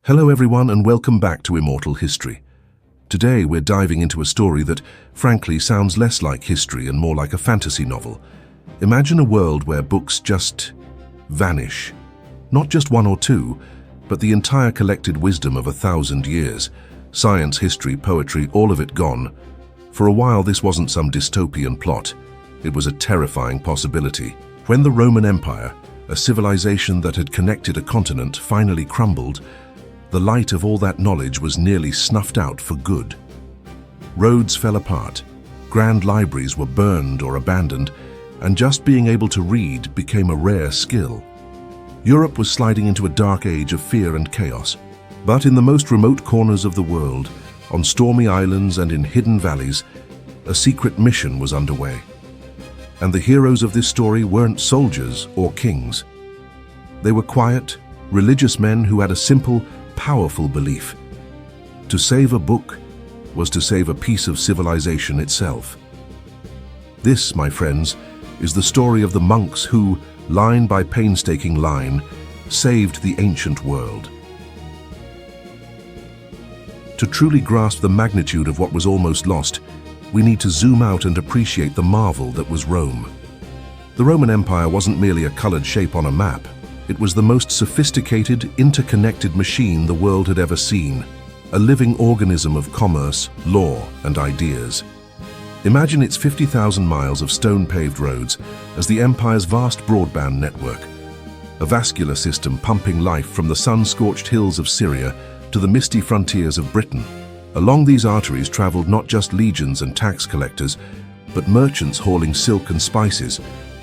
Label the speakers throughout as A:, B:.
A: Hello everyone and welcome back to Immortal History. Today we're diving into a story that, frankly, sounds less like history and more like a fantasy novel. Imagine a world where books just vanish. Not just one or two, but the entire collected wisdom of 1,000 years. Science, history, poetry, all of it gone. For a while this wasn't some dystopian plot. It was a terrifying possibility. When the Roman Empire, a civilization that had connected a continent, finally crumbled, the light of all that knowledge was nearly snuffed out for good. Roads fell apart, grand libraries were burned or abandoned, and just being able to read became a rare skill. Europe was sliding into a dark age of fear and chaos. But in the most remote corners of the world, on stormy islands and in hidden valleys, a secret mission was underway. And the heroes of this story weren't soldiers or kings. They were quiet, religious men who had a simple, powerful belief. To save a book was to save a piece of civilization itself. This, my friends, is the story of the monks who, line by painstaking line, saved the ancient world. To truly grasp the magnitude of what was almost lost, we need to zoom out and appreciate the marvel that was Rome. The Roman Empire wasn't merely a colored shape on a map. It was the most sophisticated, interconnected machine the world had ever seen, a living organism of commerce, law, and ideas. Imagine its 50,000 miles of stone-paved roads as the empire's vast broadband network, a vascular system pumping life from the sun-scorched hills of Syria to the misty frontiers of Britain. Along these arteries traveled not just legions and tax collectors, but merchants hauling silk and spices,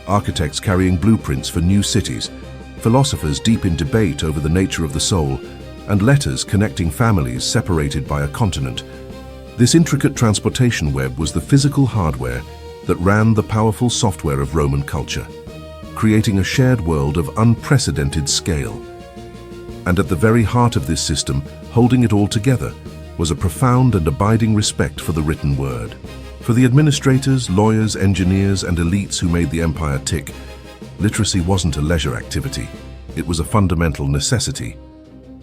A: architects carrying blueprints for new cities, philosophers deep in debate over the nature of the soul, and letters connecting families separated by a continent. This intricate transportation web was the physical hardware that ran the powerful software of Roman culture, creating a shared world of unprecedented scale. And at the very heart of this system, holding it all together, was a profound and abiding respect for the written word. For the administrators, lawyers, engineers, and elites who made the empire tick, literacy wasn't a leisure activity. It was a fundamental necessity.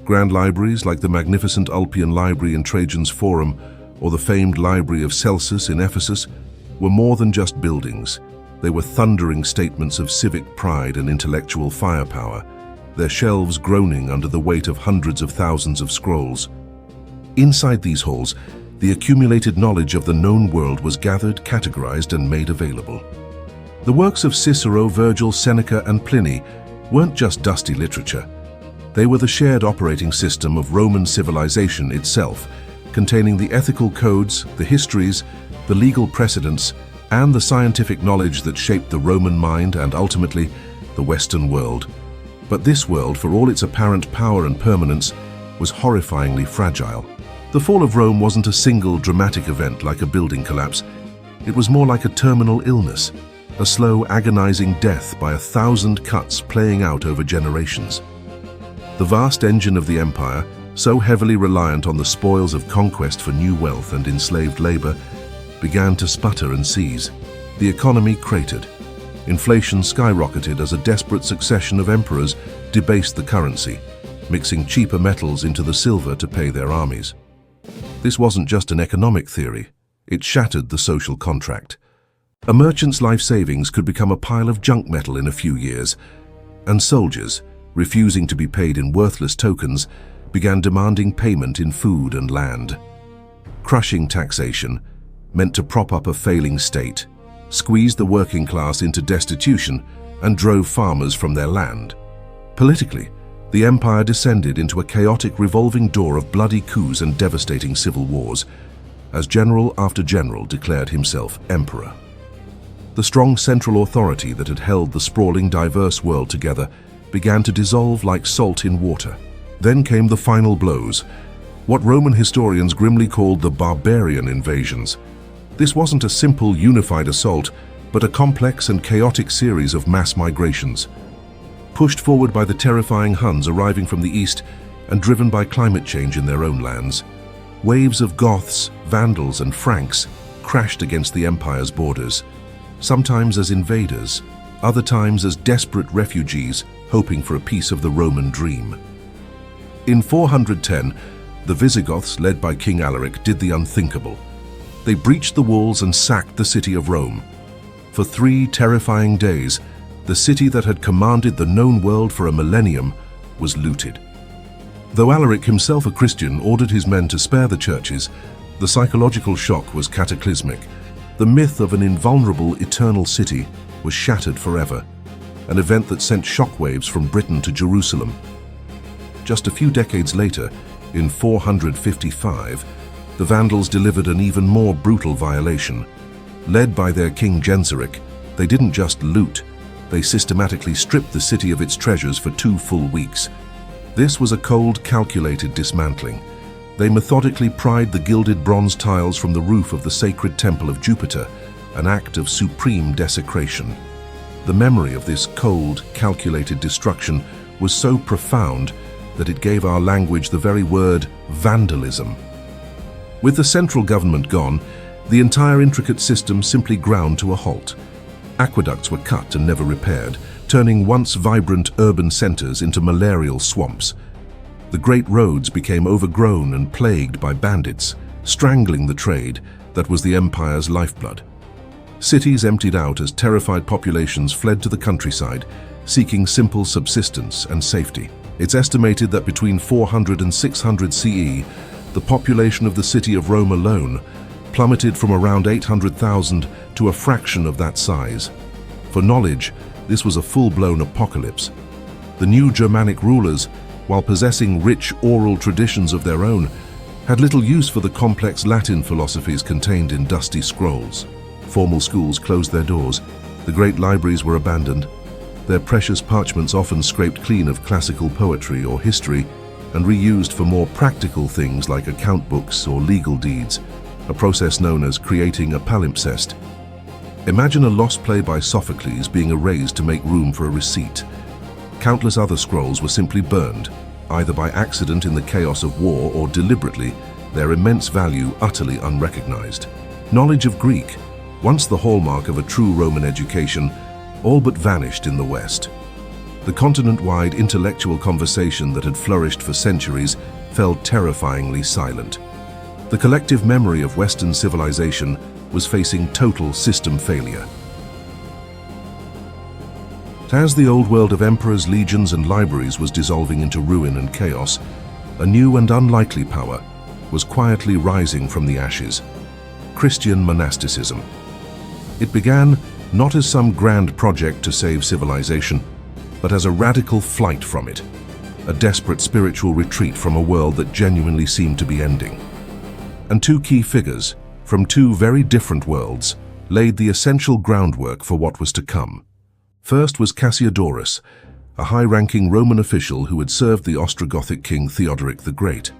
A: Grand libraries like the magnificent Ulpian Library in Trajan's Forum or the famed Library of Celsus in Ephesus were more than just buildings. They were thundering statements of civic pride and intellectual firepower, their shelves groaning under the weight of hundreds of thousands of scrolls. Inside these halls, the accumulated knowledge of the known world was gathered, categorized, and made available. The works of Cicero, Virgil, Seneca, and Pliny weren't just dusty literature. They were the shared operating system of Roman civilization itself, containing the ethical codes, the histories, the legal precedents, and the scientific knowledge that shaped the Roman mind and, ultimately, the Western world. But this world, for all its apparent power and permanence, was horrifyingly fragile. The fall of Rome wasn't a single dramatic event like a building collapse. It was more like a terminal illness, a slow, agonizing death by 1,000 cuts playing out over generations. The vast engine of the empire, so heavily reliant on the spoils of conquest for new wealth and enslaved labor, began to sputter and seize. The economy cratered. Inflation skyrocketed as a desperate succession of emperors debased the currency, mixing cheaper metals into the silver to pay their armies. This wasn't just an economic theory. It shattered the social contract. A merchant's life savings could become a pile of junk metal in a few years, and soldiers, refusing to be paid in worthless tokens, began demanding payment in food and land. Crushing taxation, meant to prop up a failing state, squeezed the working class into destitution and drove farmers from their land. Politically, the empire descended into a chaotic revolving door of bloody coups and devastating civil wars, as general after general declared himself emperor. The strong central authority that had held the sprawling, diverse world together began to dissolve like salt in water. Then came the final blows, what Roman historians grimly called the barbarian invasions. This wasn't a simple, unified assault, but a complex and chaotic series of mass migrations. Pushed forward by the terrifying Huns arriving from the east and driven by climate change in their own lands, waves of Goths, Vandals, and Franks crashed against the empire's borders, sometimes as invaders, other times as desperate refugees hoping for a piece of the Roman dream. In 410, the Visigoths, led by King Alaric, did the unthinkable. They breached the walls and sacked the city of Rome. For 3 terrifying days, the city that had commanded the known world for a millennium was looted. Though Alaric, himself a Christian, ordered his men to spare the churches, the psychological shock was cataclysmic. The myth of an invulnerable, eternal city was shattered forever, an event that sent shockwaves from Britain to Jerusalem. Just a few decades later, in 455, the Vandals delivered an even more brutal violation. Led by their king Genseric, they didn't just loot, they systematically stripped the city of its treasures for 2 full weeks. This was a cold, calculated dismantling. They methodically pried the gilded bronze tiles from the roof of the sacred temple of Jupiter, an act of supreme desecration. The memory of this cold, calculated destruction was so profound that it gave our language the very word vandalism. With the central government gone, the entire intricate system simply ground to a halt. Aqueducts were cut and never repaired, turning once vibrant urban centers into malarial swamps. The great roads became overgrown and plagued by bandits, strangling the trade that was the empire's lifeblood. Cities emptied out as terrified populations fled to the countryside, seeking simple subsistence and safety. It's estimated that between 400 and 600 CE, the population of the city of Rome alone plummeted from around 800,000 to a fraction of that size. For knowledge, this was a full-blown apocalypse. The new Germanic rulers, while possessing rich oral traditions of their own, had little use for the complex Latin philosophies contained in dusty scrolls. Formal schools closed their doors, the great libraries were abandoned, their precious parchments often scraped clean of classical poetry or history and reused for more practical things like account books or legal deeds, a process known as creating a palimpsest. Imagine a lost play by Sophocles being erased to make room for a receipt. Countless other scrolls were simply burned, either by accident in the chaos of war or deliberately, their immense value utterly unrecognized. Knowledge of Greek, once the hallmark of a true Roman education, all but vanished in the West. The continent-wide intellectual conversation that had flourished for centuries fell terrifyingly silent. The collective memory of Western civilization was facing total system failure. As the old world of emperors, legions, and libraries was dissolving into ruin and chaos, a new and unlikely power was quietly rising from the ashes: Christian monasticism. It began not as some grand project to save civilization, but as a radical flight from it, a desperate spiritual retreat from a world that genuinely seemed to be ending. And 2 key figures, from 2 very different worlds, laid the essential groundwork for what was to come. First was Cassiodorus, a high-ranking Roman official who had served the Ostrogothic king Theodoric the Great.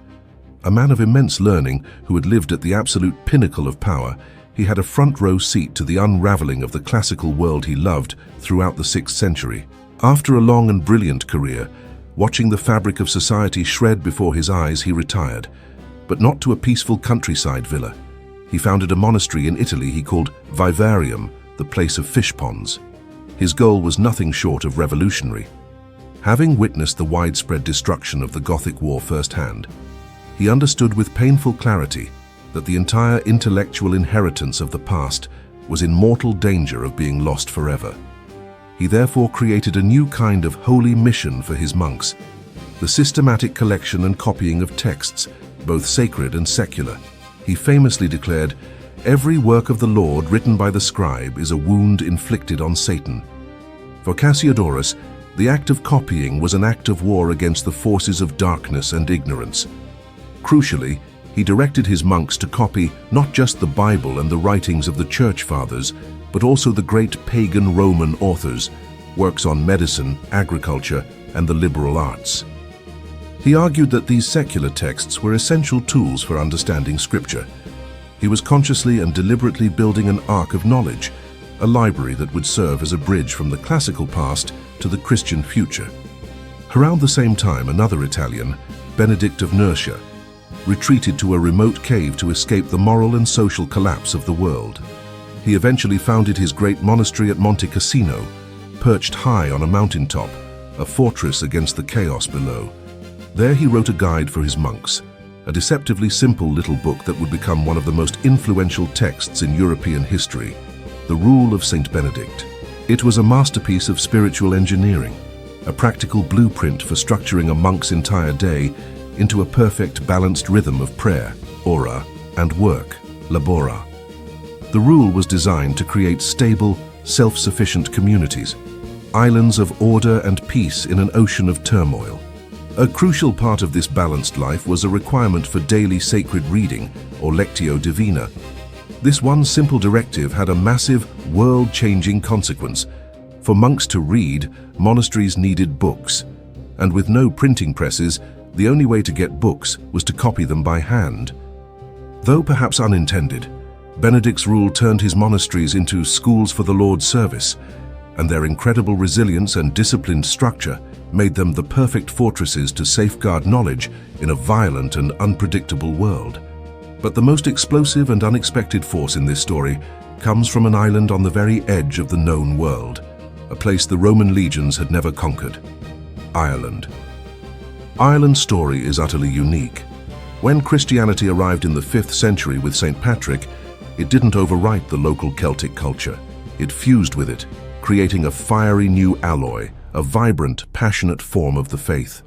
A: A man of immense learning who had lived at the absolute pinnacle of power, he had a front-row seat to the unraveling of the classical world he loved throughout the 6th century. After a long and brilliant career, watching the fabric of society shred before his eyes, he retired, but not to a peaceful countryside villa. He founded a monastery in Italy he called Vivarium, the place of fish ponds. His goal was nothing short of revolutionary. Having witnessed the widespread destruction of the Gothic War firsthand, he understood with painful clarity that the entire intellectual inheritance of the past was in mortal danger of being lost forever. He therefore created a new kind of holy mission for his monks, the systematic collection and copying of texts, both sacred and secular. He famously declared, "Every work of the Lord written by the scribe is a wound inflicted on Satan." For Cassiodorus, the act of copying was an act of war against the forces of darkness and ignorance. Crucially, he directed his monks to copy not just the Bible and the writings of the Church Fathers, but also the great pagan Roman authors, works on medicine, agriculture, and the liberal arts. He argued that these secular texts were essential tools for understanding Scripture. He was consciously and deliberately building an ark of knowledge, a library that would serve as a bridge from the classical past to the Christian future. Around the same time, another Italian, Benedict of Nursia, retreated to a remote cave to escape the moral and social collapse of the world. He eventually founded his great monastery at Monte Cassino, perched high on a mountaintop, a fortress against the chaos below. There he wrote a guide for his monks, a deceptively simple little book that would become one of the most influential texts in European history, The Rule of Saint Benedict. It was a masterpiece of spiritual engineering, a practical blueprint for structuring a monk's entire day into a perfect balanced rhythm of prayer, ora, and work, labora. The rule was designed to create stable, self-sufficient communities, islands of order and peace in an ocean of turmoil. A crucial part of this balanced life was a requirement for daily sacred reading, or lectio divina. This one simple directive had a massive, world-changing consequence. For monks to read, monasteries needed books, and with no printing presses, the only way to get books was to copy them by hand. Though perhaps unintended, Benedict's rule turned his monasteries into schools for the Lord's service, and their incredible resilience and disciplined structure made them the perfect fortresses to safeguard knowledge in a violent and unpredictable world. But the most explosive and unexpected force in this story comes from an island on the very edge of the known world, a place the Roman legions had never conquered: Ireland. Ireland's story is utterly unique. When Christianity arrived in the 5th century with St. Patrick, it didn't overwrite the local Celtic culture. It fused with it, creating a fiery new alloy, a vibrant, passionate form of the faith.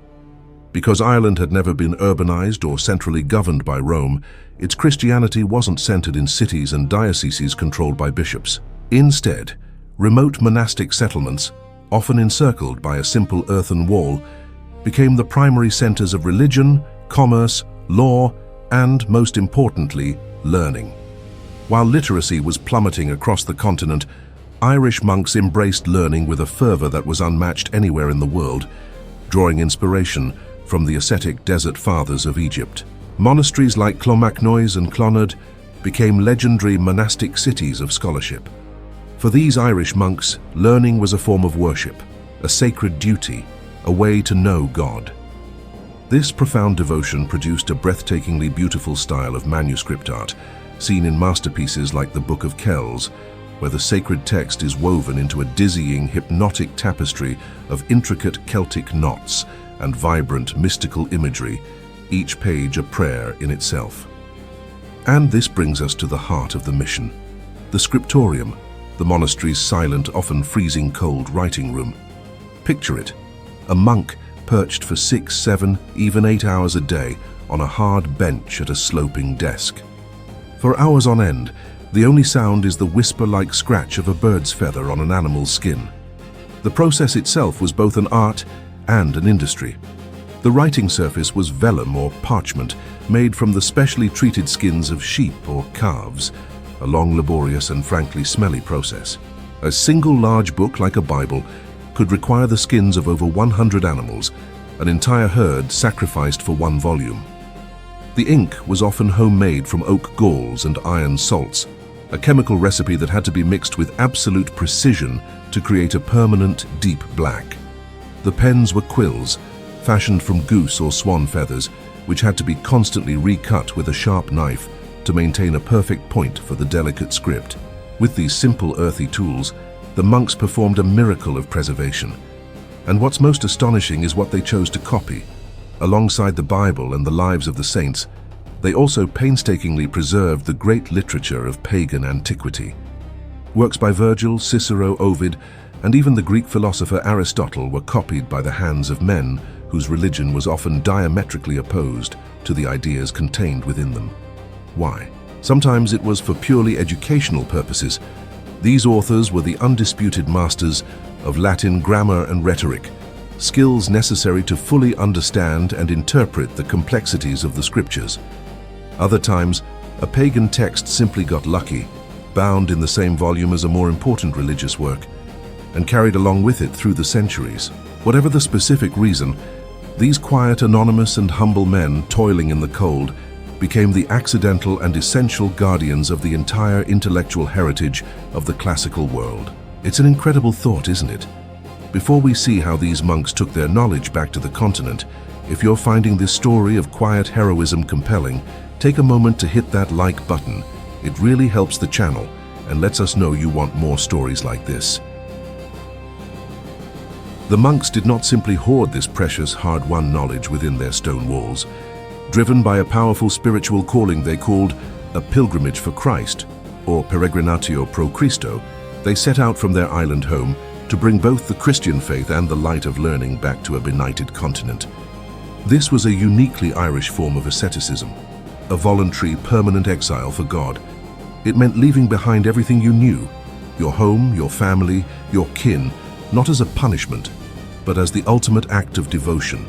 A: Because Ireland had never been urbanized or centrally governed by Rome, its Christianity wasn't centered in cities and dioceses controlled by bishops. Instead, remote monastic settlements, often encircled by a simple earthen wall, became the primary centers of religion, commerce, law, and, most importantly, learning. While literacy was plummeting across the continent, Irish monks embraced learning with a fervor that was unmatched anywhere in the world, drawing inspiration from the ascetic desert fathers of Egypt. Monasteries like Clonmacnoise and Clonard became legendary monastic cities of scholarship. For these Irish monks, learning was a form of worship, a sacred duty, a way to know God. This profound devotion produced a breathtakingly beautiful style of manuscript art, seen in masterpieces like the Book of Kells, where the sacred text is woven into a dizzying, hypnotic tapestry of intricate Celtic knots and vibrant, mystical imagery, each page a prayer in itself. And this brings us to the heart of the mission: the scriptorium, the monastery's silent, often freezing cold writing room. Picture it: a monk perched for 6, 7, even 8 hours a day on a hard bench at a sloping desk. For hours on end, the only sound is the whisper-like scratch of a bird's feather on an animal's skin. The process itself was both an art and an industry. The writing surface was vellum or parchment, made from the specially treated skins of sheep or calves, a long, laborious and frankly smelly process. A single large book like a Bible could require the skins of over 100 animals, an entire herd sacrificed for one volume. The ink was often homemade from oak galls and iron salts, a chemical recipe that had to be mixed with absolute precision to create a permanent, deep black. The pens were quills, fashioned from goose or swan feathers, which had to be constantly recut with a sharp knife to maintain a perfect point for the delicate script. With these simple earthy tools, the monks performed a miracle of preservation. And what's most astonishing is what they chose to copy. Alongside the Bible and the lives of the saints, they also painstakingly preserved the great literature of pagan antiquity. Works by Virgil, Cicero, Ovid, and even the Greek philosopher Aristotle were copied by the hands of men whose religion was often diametrically opposed to the ideas contained within them. Why? Sometimes it was for purely educational purposes. These authors were the undisputed masters of Latin grammar and rhetoric, skills necessary to fully understand and interpret the complexities of the scriptures. Other times, a pagan text simply got lucky, bound in the same volume as a more important religious work, and carried along with it through the centuries. Whatever the specific reason, these quiet, anonymous, and humble men toiling in the cold became the accidental and essential guardians of the entire intellectual heritage of the classical world. It's an incredible thought, isn't it? Before we see how these monks took their knowledge back to the continent, if you're finding this story of quiet heroism compelling, take a moment to hit that like button. It really helps the channel and lets us know you want more stories like this. The monks did not simply hoard this precious, hard-won knowledge within their stone walls. Driven by a powerful spiritual calling they called a pilgrimage for Christ, or peregrinatio pro Christo, they set out from their island home to bring both the Christian faith and the light of learning back to a benighted continent. This was a uniquely Irish form of asceticism, a voluntary, permanent exile for God. It meant leaving behind everything you knew, your home, your family, your kin, not as a punishment, but as the ultimate act of devotion.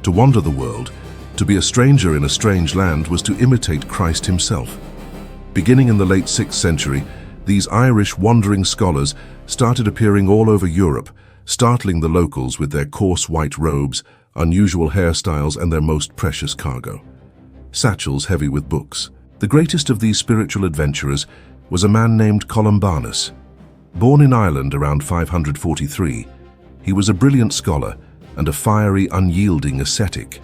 A: To wander the world, to be a stranger in a strange land, was to imitate Christ himself. Beginning in the late 6th century, these Irish wandering scholars started appearing all over Europe, startling the locals with their coarse white robes, unusual hairstyles, and their most precious cargo: satchels heavy with books. The greatest of these spiritual adventurers was a man named Columbanus. Born in Ireland around 543, he was a brilliant scholar and a fiery, unyielding ascetic.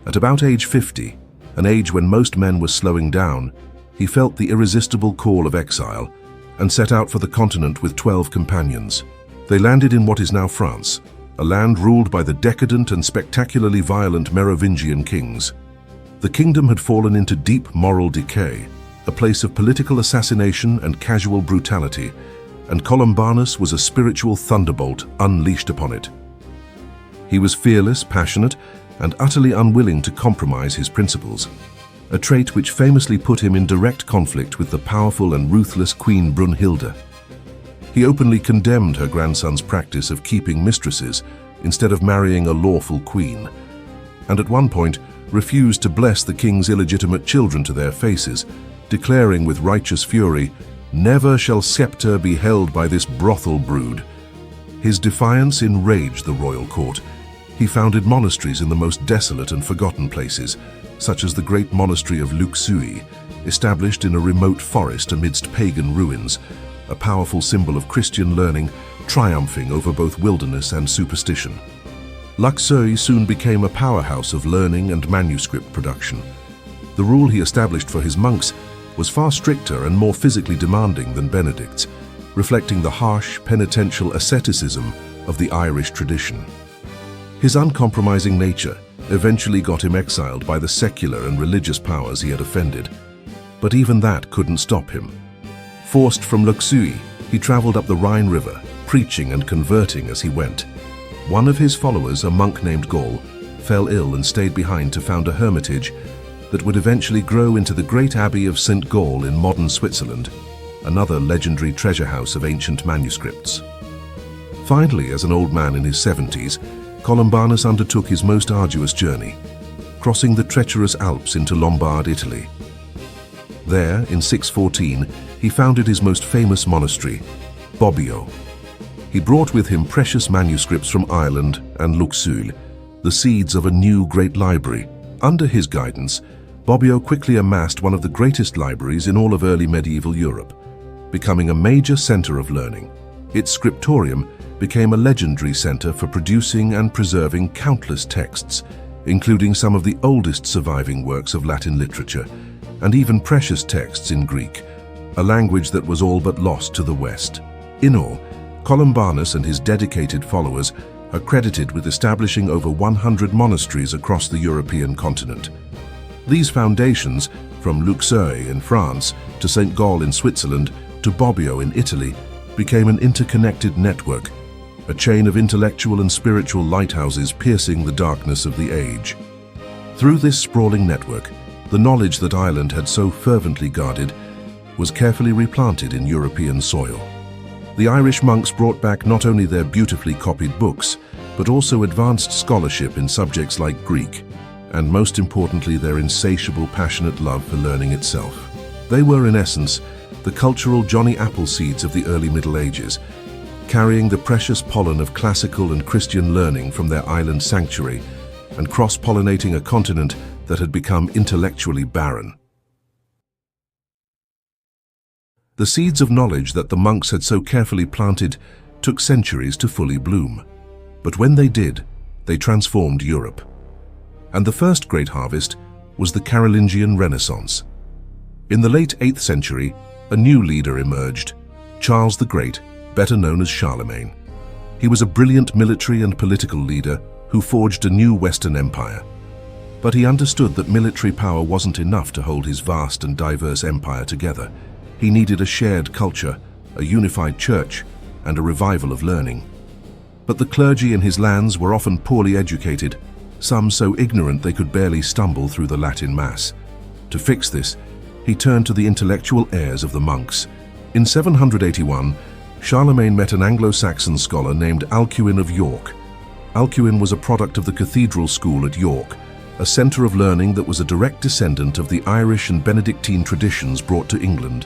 A: At about age 50, an age when most men were slowing down, he felt the irresistible call of exile and set out for the continent with 12 companions. They landed in what is now France, a land ruled by the decadent and spectacularly violent Merovingian kings. The kingdom had fallen into deep moral decay, a place of political assassination and casual brutality, and Columbanus was a spiritual thunderbolt unleashed upon it. He was fearless, passionate, and utterly unwilling to compromise his principles, a trait which famously put him in direct conflict with the powerful and ruthless Queen Brunhilde. He openly condemned her grandson's practice of keeping mistresses instead of marrying a lawful queen, and at one point refused to bless the king's illegitimate children to their faces, declaring with righteous fury, "Never shall scepter be held by this brothel brood." His defiance enraged the royal court. He founded monasteries in the most desolate and forgotten places, such as the great monastery of Luxeuil, established in a remote forest amidst pagan ruins, a powerful symbol of Christian learning, triumphing over both wilderness and superstition. Luxeuil soon became a powerhouse of learning and manuscript production. The rule he established for his monks was far stricter and more physically demanding than Benedict's, reflecting the harsh, penitential asceticism of the Irish tradition. His uncompromising nature eventually got him exiled by the secular and religious powers he had offended, but even that couldn't stop him. Forced from Luxeuil, he traveled up the Rhine River, preaching and converting as he went. One of his followers, a monk named Gall, fell ill and stayed behind to found a hermitage that would eventually grow into the great abbey of Saint Gall in modern Switzerland, another legendary treasure house of ancient manuscripts. Finally, as an old man in his 70s, Columbanus undertook his most arduous journey, crossing the treacherous Alps into Lombard Italy. There, in 614, he founded his most famous monastery, Bobbio. He brought with him precious manuscripts from Ireland and Luxeuil, the seeds of a new great library. Under his guidance, Bobbio quickly amassed one of the greatest libraries in all of early medieval Europe, becoming a major center of learning. Its scriptorium became a legendary center for producing and preserving countless texts, including some of the oldest surviving works of Latin literature, and even precious texts in Greek, a language that was all but lost to the West. In all, Columbanus and his dedicated followers are credited with establishing over 100 monasteries across the European continent. These foundations, from Luxeuil in France to Saint Gall in Switzerland to Bobbio in Italy, became an interconnected network, a chain of intellectual and spiritual lighthouses piercing the darkness of the age. Through this sprawling network, the knowledge that Ireland had so fervently guarded was carefully replanted in European soil. The Irish monks brought back not only their beautifully copied books, but also advanced scholarship in subjects like Greek, and most importantly, their insatiable, passionate love for learning itself. They were, in essence, the cultural Johnny Appleseeds of the early Middle Ages, carrying the precious pollen of classical and Christian learning from their island sanctuary and cross-pollinating a continent that had become intellectually barren. The seeds of knowledge that the monks had so carefully planted took centuries to fully bloom. But when they did, they transformed Europe. And the first great harvest was the Carolingian Renaissance. In the late 8th century, a new leader emerged, Charles the Great, better known as Charlemagne. He was a brilliant military and political leader who forged a new Western empire. But he understood that military power wasn't enough to hold his vast and diverse empire together. He needed a shared culture, a unified church, and a revival of learning. But the clergy in his lands were often poorly educated, some so ignorant they could barely stumble through the Latin Mass. To fix this, he turned to the intellectual heirs of the monks. In 781, Charlemagne met an Anglo-Saxon scholar named Alcuin of York. Alcuin was a product of the cathedral school at York, a centre of learning that was a direct descendant of the Irish and Benedictine traditions brought to England.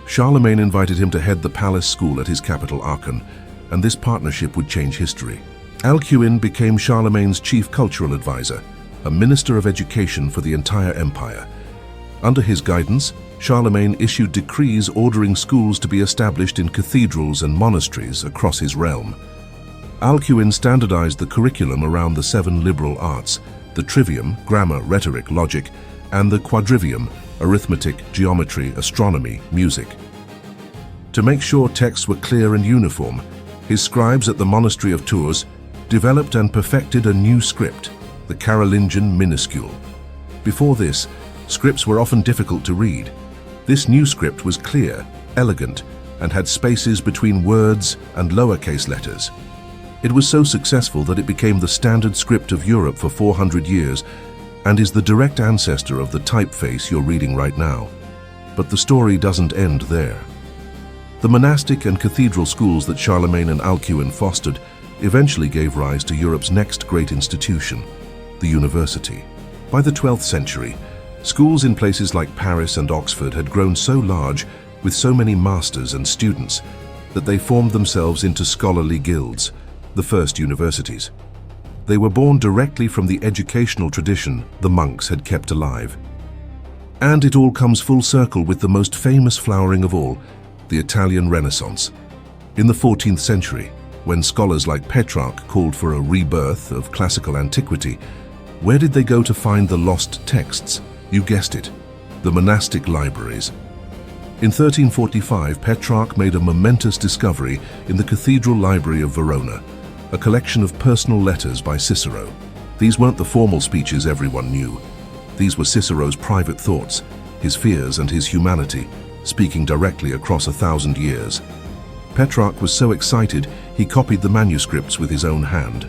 A: Charlemagne invited him to head the palace school at his capital Aachen, and this partnership would change history. Alcuin became Charlemagne's chief cultural advisor, a minister of education for the entire empire. Under his guidance, Charlemagne issued decrees ordering schools to be established in cathedrals and monasteries across his realm. Alcuin standardized the curriculum around the 7 liberal arts: the trivium, grammar, rhetoric, logic, and the quadrivium, arithmetic, geometry, astronomy, music. To make sure texts were clear and uniform, his scribes at the monastery of Tours developed and perfected a new script, the Carolingian minuscule. Before this, scripts were often difficult to read. This new script was clear, elegant, and had spaces between words and lowercase letters. It was so successful that it became the standard script of Europe for 400 years and is the direct ancestor of the typeface you're reading right now. But the story doesn't end there. The monastic and cathedral schools that Charlemagne and Alcuin fostered eventually gave rise to Europe's next great institution, the university. By the 12th century, schools in places like Paris and Oxford had grown so large, with so many masters and students, that they formed themselves into scholarly guilds, the first universities. They were born directly from the educational tradition the monks had kept alive. And it all comes full circle with the most famous flowering of all, the Italian Renaissance. In the 14th century, when scholars like Petrarch called for a rebirth of classical antiquity, where did they go to find the lost texts? You guessed it, the monastic libraries. In 1345, Petrarch made a momentous discovery in the Cathedral Library of Verona, a collection of personal letters by Cicero. These weren't the formal speeches everyone knew. These were Cicero's private thoughts, his fears and his humanity, speaking directly across 1,000 years. Petrarch was so excited, he copied the manuscripts with his own hand.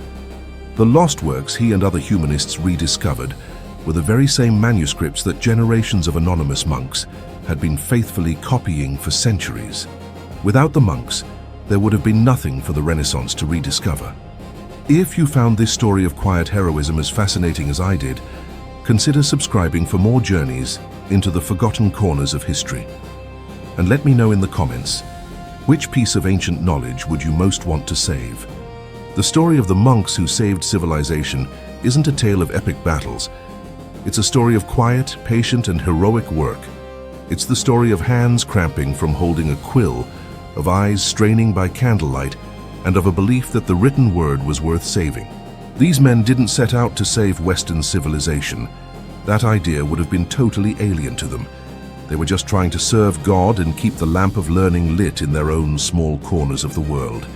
A: The lost works he and other humanists rediscovered were the very same manuscripts that generations of anonymous monks had been faithfully copying for centuries. Without the monks, there would have been nothing for the Renaissance to rediscover. If you found this story of quiet heroism as fascinating as I did, consider subscribing for more journeys into the forgotten corners of history. And let me know in the comments, which piece of ancient knowledge would you most want to save? The story of the monks who saved civilization isn't a tale of epic battles. It's a story of quiet, patient, and heroic work. It's the story of hands cramping from holding a quill, of eyes straining by candlelight, and of a belief that the written word was worth saving. These men didn't set out to save Western civilization. That idea would have been totally alien to them. They were just trying to serve God and keep the lamp of learning lit in their own small corners of the world.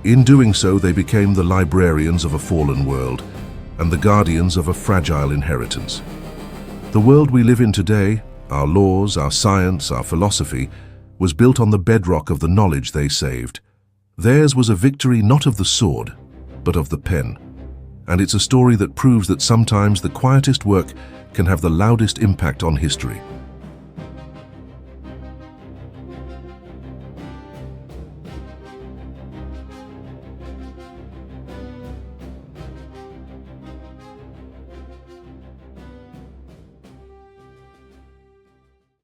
A: In doing so, they became the librarians of a fallen world and the guardians of a fragile inheritance. The world we live in today, our laws, our science, our philosophy, was built on the bedrock of the knowledge they saved. Theirs was a victory not of the sword, but of the pen. And it's a story that proves that sometimes the quietest work can have the loudest impact on history.